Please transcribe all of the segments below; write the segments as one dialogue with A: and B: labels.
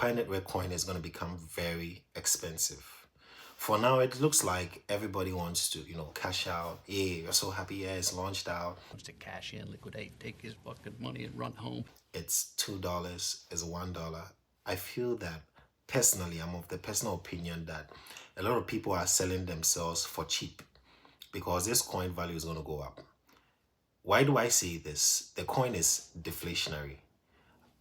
A: Pi Network coin is going to become very expensive. For now, it looks like everybody wants to, cash out. Yeah, we're so happy. Yeah, it's launched out.
B: Wants to cash in, liquidate, take his fucking money and run home.
A: It's $2, it's $1. I feel that personally, I'm of the personal opinion that a lot of people are selling themselves for cheap because this coin value is going to go up. Why do I say this? The coin is deflationary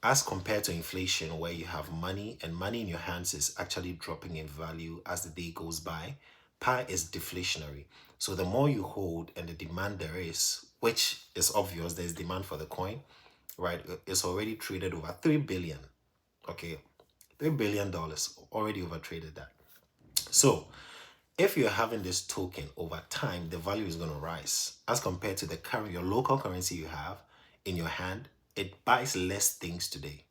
A: as compared to inflation, where you have money and money in your hands is actually dropping in value as the day goes by. Pi is deflationary. So the more you hold and the demand there is, which is obvious, there's demand for the coin, right? It's already traded over 3 billion. Okay, $3 billion already over traded that. So if you're having this token over time, the value is going to rise as compared to the current, your local currency you have in your hand. It buys less things today.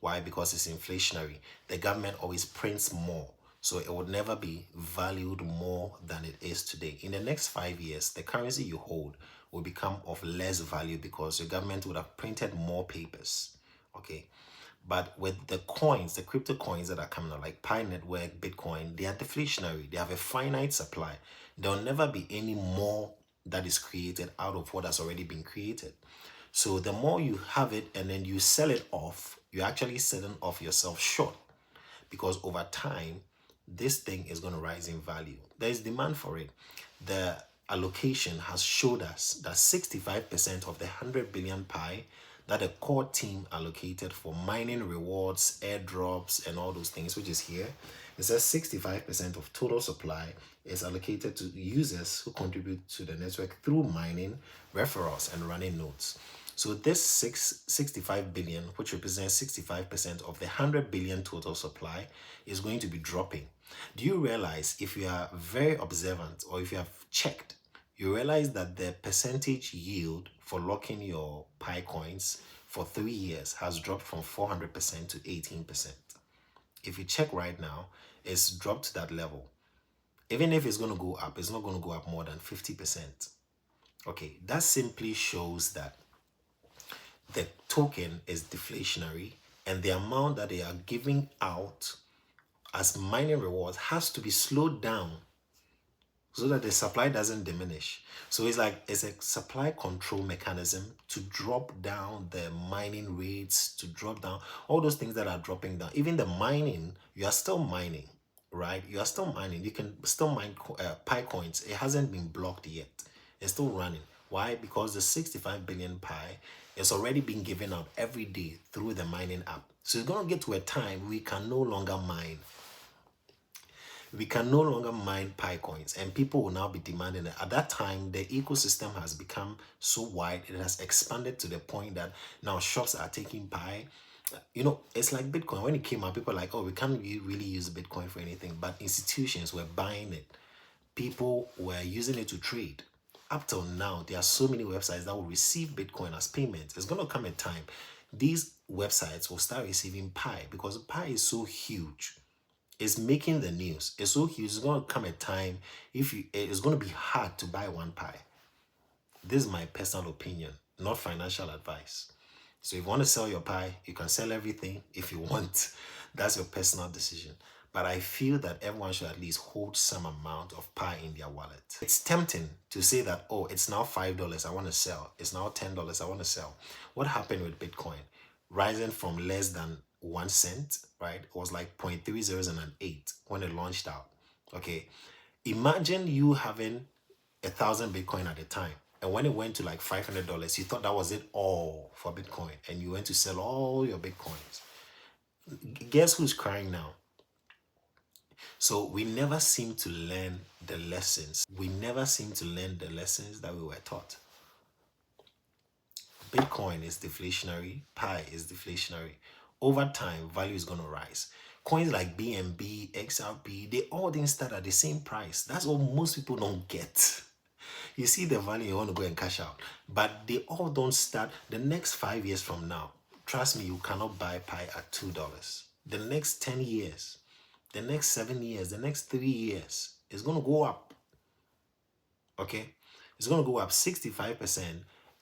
A: Why? Because it's inflationary. The government always prints more. So it would never be valued more than it is today. In the next 5 years, the currency you hold will become of less value because the government would have printed more papers. Okay. But with the coins, the crypto coins that are coming out, like Pi Network, Bitcoin, they are deflationary. They have a finite supply. There'll never be any more that is created out of what has already been created. So the more you have it and then you sell it off, you're actually selling off yourself short because over time, this thing is going to rise in value. There is demand for it. The allocation has showed us that 65% of the 100 billion Pi that a core team allocated for mining rewards, airdrops, and all those things, which is here, it says 65% of total supply is allocated to users who contribute to the network through mining, referrals, and running nodes. So this 65 billion, which represents 65% of the 100 billion total supply, is going to be dropping. Do you realize, if you are very observant or if you have checked, you realize that the percentage yield for locking your Pi coins for 3 years has dropped from 400% to 18%. If you check right now, it's dropped to that level. Even if it's going to go up, it's not going to go up more than 50%. Okay, that simply shows that the token is deflationary and the amount that they are giving out as mining rewards has to be slowed down so that the supply doesn't diminish. So it's like it's a supply control mechanism to drop down the mining rates, to drop down all those things that are dropping down. Even the mining, you are still mining, right? You are still mining. You can still mine Pi coins. It hasn't been blocked yet. It's still running. Why? Because the 65 billion Pi is already being given out every day through the mining app. So it's going to get to a time we can no longer mine. We can no longer mine Pi coins and people will now be demanding it. At that time, the ecosystem has become so wide, it has expanded to the point that now shops are taking Pi. It's like Bitcoin. When it came out, people were like, oh, we can't really use Bitcoin for anything. But institutions were buying it. People were using it to trade. Up till now, there are so many websites that will receive Bitcoin as payment. It's going to come a time these websites will start receiving Pi because Pi is so huge. It's making the news. It's so huge. It's going to come a time it's going to be hard to buy one Pi. This is my personal opinion, not financial advice. So if you want to sell your Pi, you can sell everything if you want. That's your personal decision. But I feel that everyone should at least hold some amount of Pi in their wallet. It's tempting to say that, oh, it's now $5, I want to sell. It's now $10, I want to sell. What happened with Bitcoin? Rising from less than 1 cent, right? It was like 0.3008 when it launched out. Okay. Imagine you having 1,000 Bitcoin at a time. And when it went to like $500, you thought that was it all for Bitcoin. And you went to sell all your Bitcoins. Guess who's crying now? So we never seem to learn the lessons. We never seem to learn the lessons that we were taught. Bitcoin is deflationary. Pi is deflationary. Over time, value is going to rise. Coins like BNB, XRP, they all didn't start at the same price. That's what most people don't get. You see the value, you want to go and cash out. But they all don't start. The next 5 years from now, trust me, you cannot buy Pi at $2. The next 10 years, the next 7 years, the next 3 years, it's going to go up. Okay? It's going to go up 65%.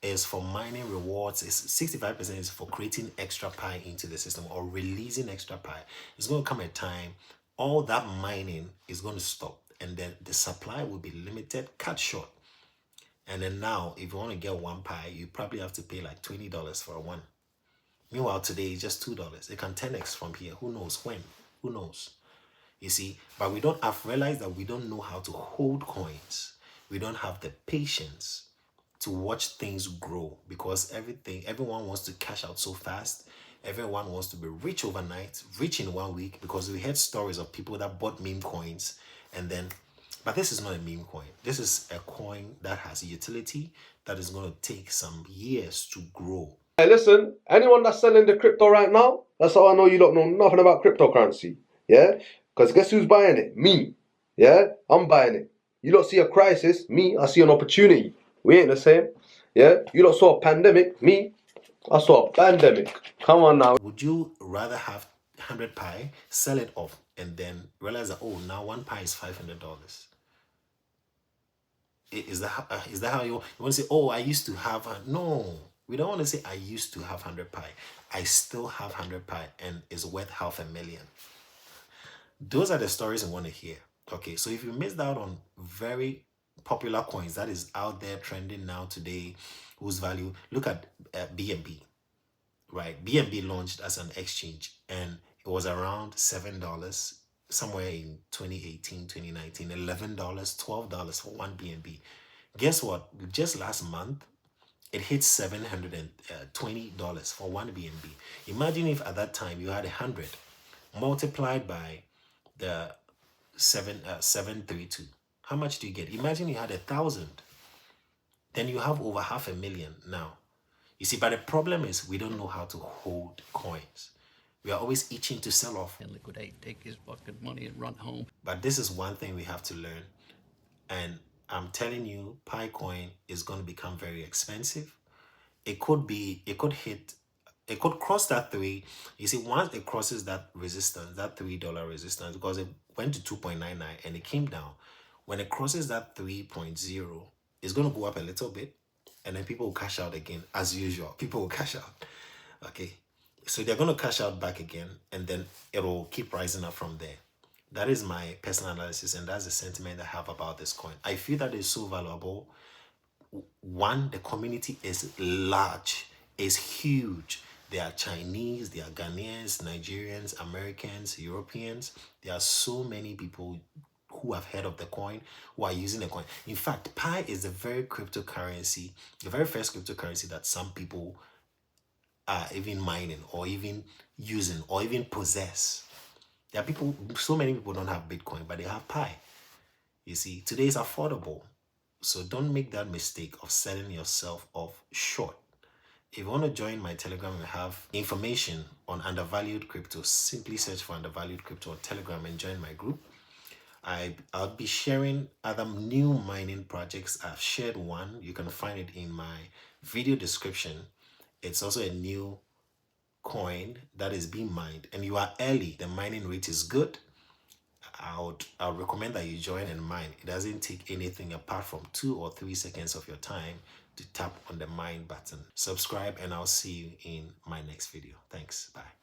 A: is for mining rewards. Is 65% is for creating extra pie into the system or releasing extra pie. It's going to come a time all that mining is going to stop, and then the supply will be limited, cut short. And then now, if you want to get one pie, you probably have to pay like $20 for a one. Meanwhile, today it's just $2. It can 10x from here. Who knows when? Who knows? You see, but we don't have realized that we don't know how to hold coins. We don't have the patience to watch things grow, because everyone wants to cash out so fast. Everyone wants to be rich overnight, rich in 1 week, because we heard stories of people that bought meme coins and then, but this is not a meme coin. This is a coin that has utility that is going to take some years to grow.
C: Hey, listen, anyone that's selling the crypto right now, that's how I know you don't know nothing about cryptocurrency. Yeah? Because guess who's buying it? Me. Yeah? I'm buying it. You don't see a crisis. Me, I see an opportunity. We ain't the same. Yeah? You don't saw a pandemic. Me, I saw a pandemic. Come on now.
A: Would you rather have 100 pie, sell it off, and then realize that, oh, now one pie is $500? Is that how you want to say, oh, I used to have no, we don't want to say I used to have 100 pie. I still have 100 pie and it's worth $500,000. Those are the stories I want to hear. Okay, so if you missed out on very popular coins that is out there trending now today, whose value, look at BNB, right? BNB launched as an exchange and it was around $7 somewhere in 2018, 2019, $11, $12 for one BNB. Guess what? Just last month, it hit $720 for one BNB. Imagine if at that time you had 100 multiplied by the 732. How much do you get? Imagine you had 1,000. Then you have over $500,000 now. You see, but the problem is we don't know how to hold coins. We are always itching to sell off.
B: And liquidate, take his fucking money and run home.
A: But this is one thing we have to learn. And I'm telling you, Picoin is going to become very expensive. It could cross that three. You see, once it crosses that resistance, that $3 resistance, because it went to 2.99 and it came down. When it crosses that 3.0, it's going to go up a little bit. And then people will cash out again, as usual. People will cash out. Okay. So they're going to cash out back again, and then it will keep rising up from there. That is my personal analysis, and that's the sentiment I have about this coin. I feel that it's so valuable. One, the community is large, is huge. There are Chinese, there are Ghanaians, Nigerians, Americans, Europeans. There are so many people who have heard of the coin, who are using the coin. In fact, Pi is the very first cryptocurrency that some people are even mining or even using or even possess. There are people, so many people don't have Bitcoin, but they have Pi. You see, today is affordable. So don't make that mistake of selling yourself off short. If you want to join my Telegram and have information on undervalued crypto, simply search for undervalued crypto on Telegram and join my group. I'll be sharing other new mining projects. I've shared one. You can find it in my video description. It's also a new coin that is being mined, and you are early. The mining rate is good. I'll recommend that you join and mine. It doesn't take anything apart from 2 or 3 seconds of your time to tap on the mine button. Subscribe, and I'll see you in my next video. Thanks. Bye.